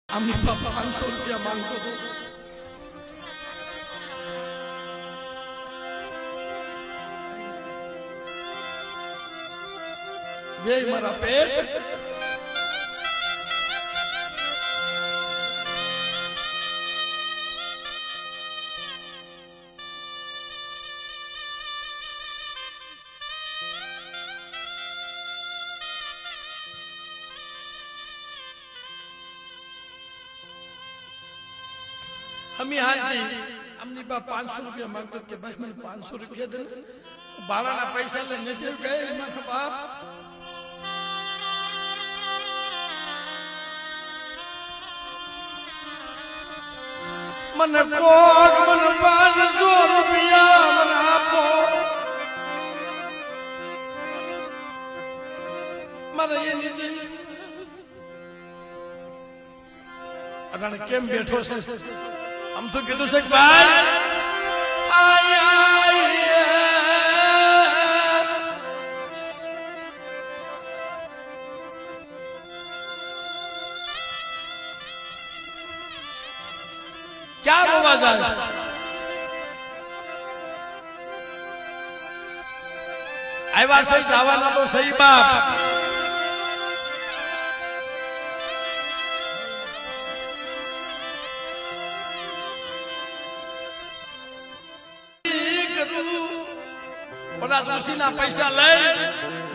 આમની બાપા 500 રૂપિયા માંગતો હતો. બે મારા પેટ हमें हाजी हमने बा 500 रुपया मांगतो के भाई मैंने 500 रुपया दे बाला ना पैसा ले नहीं गए मारा बाप मन कोग मन 500 रुपया मन आपो मन ये नीचे अगर केम बैठो से हम तो कीधु से भाई क्या रोवा जाए आया सही जावाना तो सही बाप ना पैसा ले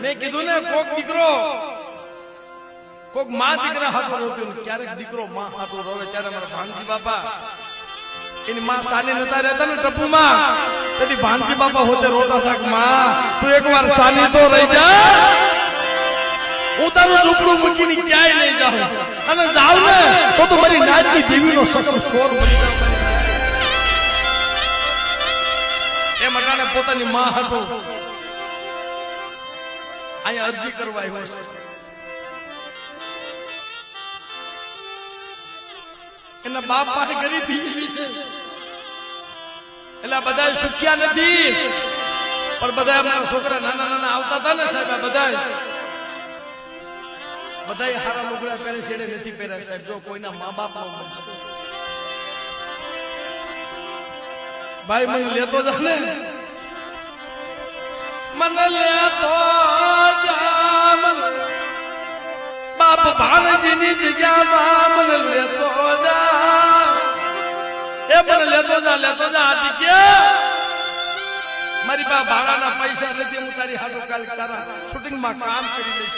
मैं कीधु ने कोक दीकरो कोक मां दीकरा हाथो रोते क्यारेक दीकरो मां हाथो रोवे त्यारे मारा भांजी बापा इन मां सानी नता रहता ने टप्पू मां तभी भांजी बापा होते रोता था कि मां तू एक बार सानी तो रह जा उतारो झूपड़ू मुकीनी क्याय नहीं जाऊं अने जाव ने तो मारी नाच की देवी नो सकम स्वर बनी जाव ए मटाने पोतानी मां हाथो आया अर्जी करवाई हो एना बाप પાસે ગરીબી એવી છે એટલે બધા સુખિયા નથી પણ બધા અમારા છોકરા નાના નાના આવતા હતા ને સાહેબ બધા હારા લુગડા પહેરે છેડે નથી પહેર્યા સાહેબ જો કોઈના મા બાપ નો મળશે ભાઈ મને લેતો જા ને मन ले तो जामन बाप भाणजी जग्या मन ले तो जा ए मन ले तो जा आदित्य मारी बा भाड़ा ना पैसा नहीं हूँ तारी हाथों काल तारा शूटिंग में काम करी लईश